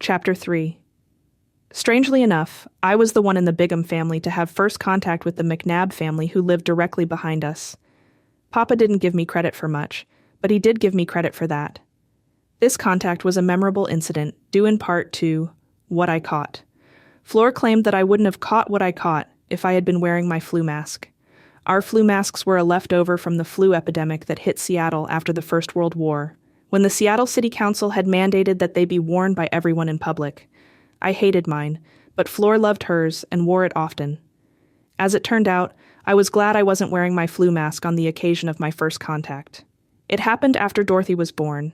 Chapter 3. Strangely enough, I was the one in the Bigham family to have first contact with the McNabb family who lived directly behind us. Papa didn't give me credit for much, but he did give me credit for that. This contact was a memorable incident, due in part to what I caught. Fleur claimed that I wouldn't have caught what I caught if I had been wearing my flu mask. Our flu masks were a leftover from the flu epidemic that hit Seattle after the First World War, when the Seattle City Council had mandated that they be worn by everyone in public. I hated mine, but Fleur loved hers and wore it often. As it turned out, I was glad I wasn't wearing my flu mask on the occasion of my first contact. It happened after Dorothy was born.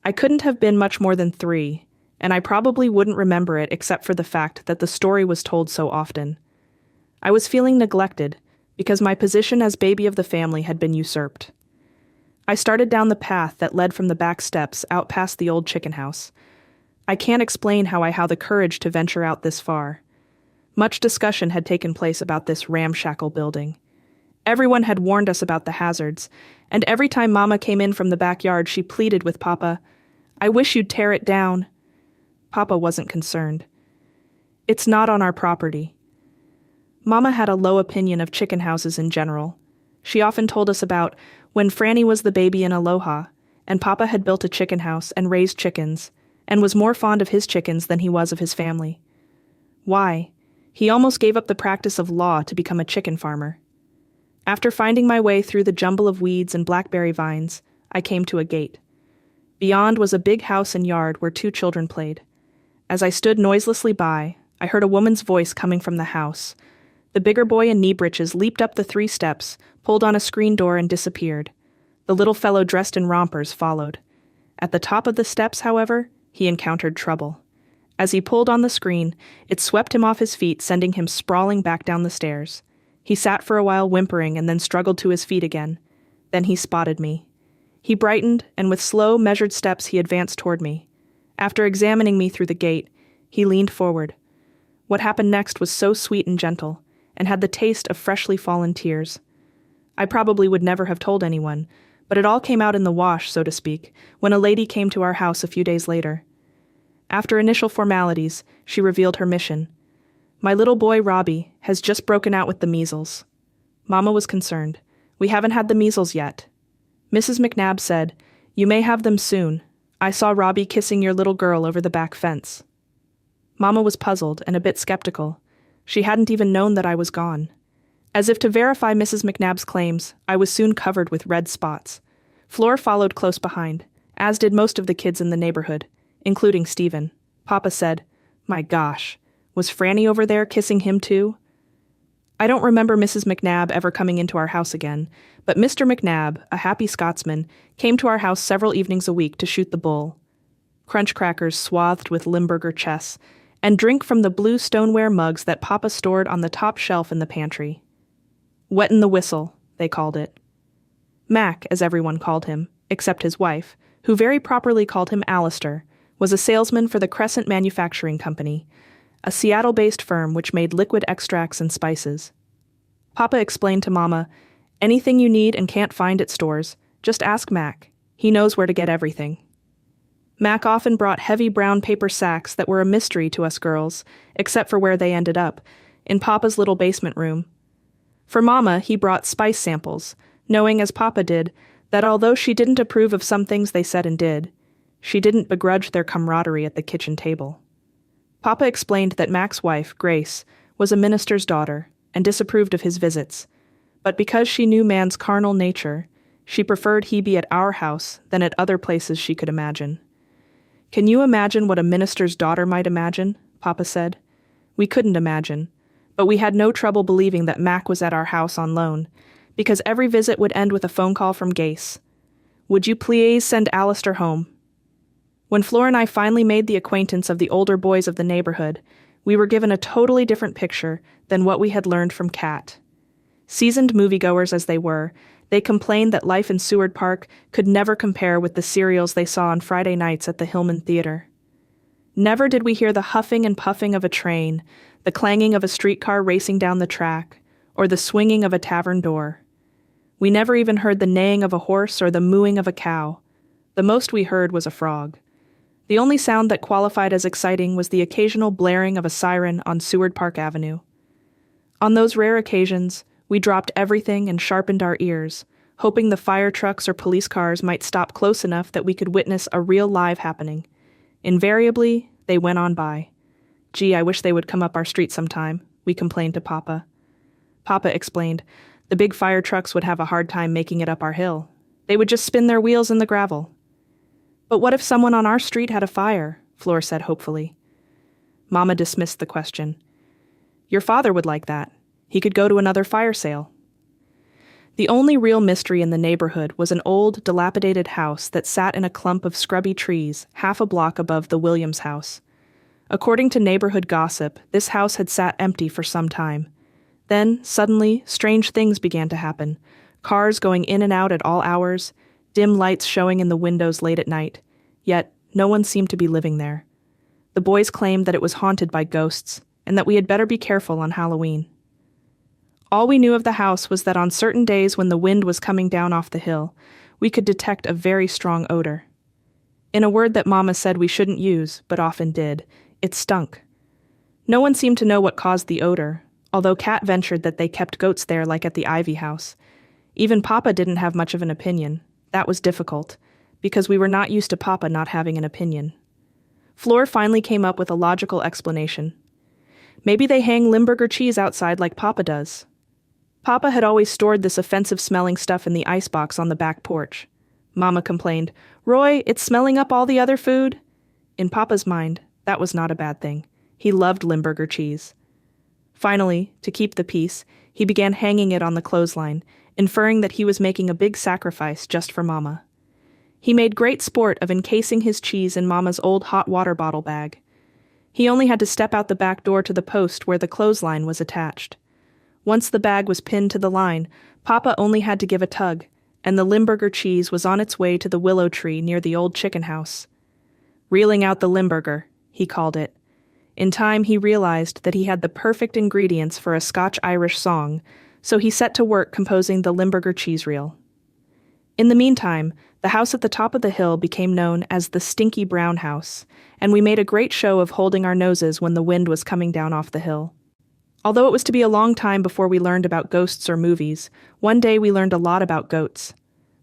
I couldn't have been much more than 3, and I probably wouldn't remember it except for the fact that the story was told so often. I was feeling neglected because my position as baby of the family had been usurped. I started down the path that led from the back steps out past the old chicken house. I can't explain how I had the courage to venture out this far. Much discussion had taken place about this ramshackle building. Everyone had warned us about the hazards, and every time Mama came in from the backyard, she pleaded with Papa, "I wish you'd tear it down." Papa wasn't concerned. "It's not on our property." Mama had a low opinion of chicken houses in general. She often told us about when Franny was the baby in Aloha, and Papa had built a chicken house and raised chickens, and was more fond of his chickens than he was of his family. Why? He almost gave up the practice of law to become a chicken farmer. After finding my way through the jumble of weeds and blackberry vines, I came to a gate. Beyond was a big house and yard where 2 children played. As I stood noiselessly by, I heard a woman's voice coming from the house. The bigger boy in knee breeches leaped up the 3 steps, pulled on a screen door, and disappeared. The little fellow dressed in rompers followed. At the top of the steps, however, he encountered trouble. As he pulled on the screen, it swept him off his feet, sending him sprawling back down the stairs. He sat for a while whimpering and then struggled to his feet again. Then he spotted me. He brightened, and with slow, measured steps he advanced toward me. After examining me through the gate, he leaned forward. What happened next was so sweet and gentle, and had the taste of freshly fallen tears. I probably would never have told anyone, but it all came out in the wash, so to speak, when a lady came to our house a few days later. After initial formalities, she revealed her mission. "My little boy, Robbie, has just broken out with the measles." Mama was concerned. "We haven't had the measles yet." Mrs. McNabb said, "You may have them soon. I saw Robbie kissing your little girl over the back fence." Mama was puzzled and a bit skeptical. She hadn't even known that I was gone. As if to verify Mrs. McNabb's claims, I was soon covered with red spots. Fleur followed close behind, as did most of the kids in the neighborhood, including Stephen. Papa said, "My gosh, was Franny over there kissing him too?" I don't remember Mrs. McNabb ever coming into our house again, but Mr. McNabb, a happy Scotsman, came to our house several evenings a week to shoot the bull. Crunch crackers swathed with Limburger chess, and drink from the blue stoneware mugs that Papa stored on the top shelf in the pantry. "Wettin' the whistle," they called it. Mac, as everyone called him, except his wife, who very properly called him Alistair, was a salesman for the Crescent Manufacturing Company, a Seattle-based firm which made liquid extracts and spices. Papa explained to Mama, "Anything you need and can't find at stores, just ask Mac. He knows where to get everything." Mac often brought heavy brown paper sacks that were a mystery to us girls, except for where they ended up, in Papa's little basement room. For Mama, he brought spice samples, knowing, as Papa did, that although she didn't approve of some things they said and did, she didn't begrudge their camaraderie at the kitchen table. Papa explained that Mac's wife, Grace, was a minister's daughter and disapproved of his visits, but because she knew man's carnal nature, she preferred he be at our house than at other places she could imagine. "Can you imagine what a minister's daughter might imagine?" Papa said. We couldn't imagine, but we had no trouble believing that Mac was at our house on loan, because every visit would end with a phone call from Gase. "Would you please send Alistair home?" When Fleur and I finally made the acquaintance of the older boys of the neighborhood, we were given a totally different picture than what we had learned from Kat. Seasoned moviegoers as they were, they complained that life in Seward Park could never compare with the serials they saw on Friday nights at the Hillman Theater. Never did we hear the huffing and puffing of a train, the clanging of a streetcar racing down the track, or the swinging of a tavern door. We never even heard the neighing of a horse or the mooing of a cow. The most we heard was a frog. The only sound that qualified as exciting was the occasional blaring of a siren on Seward Park Avenue. On those rare occasions, we dropped everything and sharpened our ears, hoping the fire trucks or police cars might stop close enough that we could witness a real live happening. Invariably, they went on by. "Gee, I wish they would come up our street sometime," we complained to Papa. Papa explained, "The big fire trucks would have a hard time making it up our hill. They would just spin their wheels in the gravel." "But what if someone on our street had a fire?" Fleur said hopefully. Mama dismissed the question. "Your father would like that. He could go to another fire sale." The only real mystery in the neighborhood was an old, dilapidated house that sat in a clump of scrubby trees half a block above the Williams house. According to neighborhood gossip, this house had sat empty for some time. Then, suddenly, strange things began to happen. Cars going in and out at all hours, dim lights showing in the windows late at night. Yet, no one seemed to be living there. The boys claimed that it was haunted by ghosts, and that we had better be careful on Halloween. All we knew of the house was that on certain days when the wind was coming down off the hill, we could detect a very strong odor. In a word that Mama said we shouldn't use, but often did, it stunk. No one seemed to know what caused the odor, although Kat ventured that they kept goats there like at the Ivy house. Even Papa didn't have much of an opinion. That was difficult, because we were not used to Papa not having an opinion. Fleur finally came up with a logical explanation. "Maybe they hang Limburger cheese outside like Papa does." Papa had always stored this offensive-smelling stuff in the icebox on the back porch. Mama complained, "Roy, it's smelling up all the other food." In Papa's mind, that was not a bad thing. He loved Limburger cheese. Finally, to keep the peace, he began hanging it on the clothesline, inferring that he was making a big sacrifice just for Mama. He made great sport of encasing his cheese in Mama's old hot water bottle bag. He only had to step out the back door to the post where the clothesline was attached. Once the bag was pinned to the line, Papa only had to give a tug, and the Limburger cheese was on its way to the willow tree near the old chicken house. "Reeling out the Limburger," he called it. In time he realized that he had the perfect ingredients for a Scotch-Irish song, so he set to work composing the Limburger cheese reel. In the meantime, the house at the top of the hill became known as the Stinky Brown House, and we made a great show of holding our noses when the wind was coming down off the hill. Although it was to be a long time before we learned about ghosts or movies, one day we learned a lot about goats.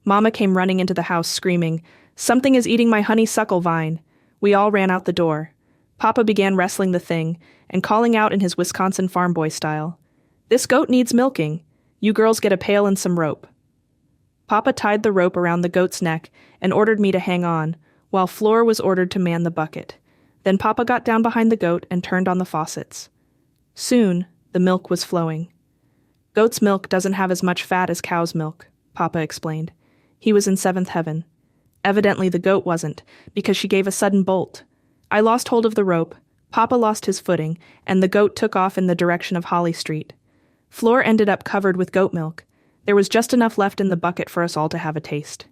Mama came running into the house screaming, "Something is eating my honeysuckle vine." We all ran out the door. Papa began wrestling the thing and calling out in his Wisconsin farm boy style, "This goat needs milking. You girls get a pail and some rope." Papa tied the rope around the goat's neck and ordered me to hang on, while Fleur was ordered to man the bucket. Then Papa got down behind the goat and turned on the faucets. Soon, the milk was flowing. "Goat's milk doesn't have as much fat as cow's milk," Papa explained. He was in seventh heaven. Evidently the goat wasn't, because she gave a sudden bolt. I lost hold of the rope, Papa lost his footing, and the goat took off in the direction of Holly Street. Fleur ended up covered with goat milk. There was just enough left in the bucket for us all to have a taste.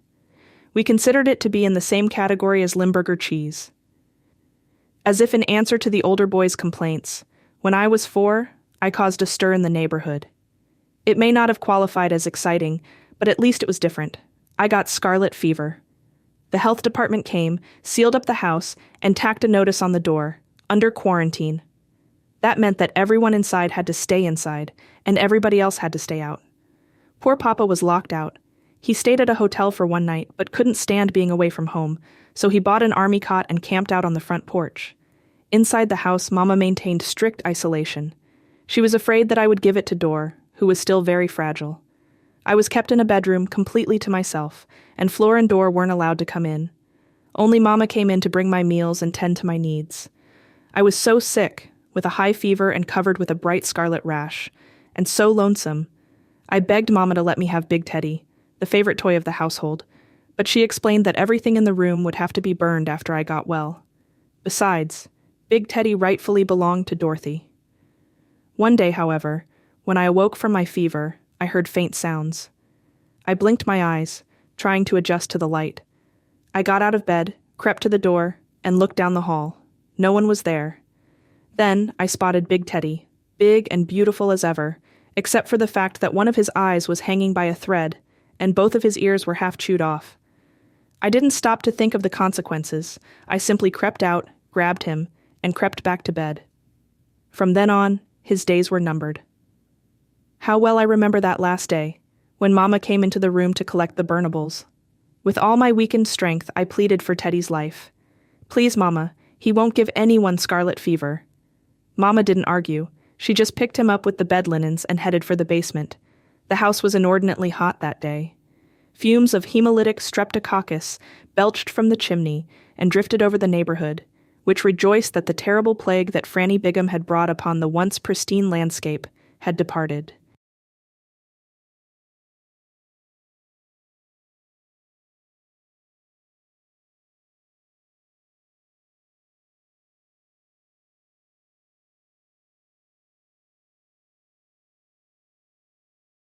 We considered it to be in the same category as Limburger cheese. As if in answer to the older boys' complaints, when I was 4, I caused a stir in the neighborhood. It may not have qualified as exciting, but at least it was different. I got scarlet fever. The health department came, sealed up the house, and tacked a notice on the door, "Under quarantine." That meant that everyone inside had to stay inside, and everybody else had to stay out. Poor Papa was locked out. He stayed at a hotel for one night, but couldn't stand being away from home, so he bought an army cot and camped out on the front porch. Inside the house, Mama maintained strict isolation. She was afraid that I would give it to Dor, who was still very fragile. I was kept in a bedroom completely to myself, and Fleur and Dor weren't allowed to come in. Only Mama came in to bring my meals and tend to my needs. I was so sick, with a high fever and covered with a bright scarlet rash, and so lonesome. I begged Mama to let me have Big Teddy, the favorite toy of the household, but she explained that everything in the room would have to be burned after I got well. Besides, Big Teddy rightfully belonged to Dorothy. One day, however, when I awoke from my fever, I heard faint sounds. I blinked my eyes, trying to adjust to the light. I got out of bed, crept to the door, and looked down the hall. No one was there. Then I spotted Big Teddy, big and beautiful as ever, except for the fact that one of his eyes was hanging by a thread, and both of his ears were half chewed off. I didn't stop to think of the consequences. I simply crept out, grabbed him, and crept back to bed. From then on, his days were numbered. How well I remember that last day, when Mama came into the room to collect the burnables. With all my weakened strength, I pleaded for Teddy's life. Please, Mama, he won't give anyone scarlet fever. Mama didn't argue. She just picked him up with the bed linens and headed for the basement. The house was inordinately hot that day. Fumes of hemolytic streptococcus belched from the chimney and drifted over the neighborhood, which rejoiced that the terrible plague that Franny Bigham had brought upon the once pristine landscape had departed.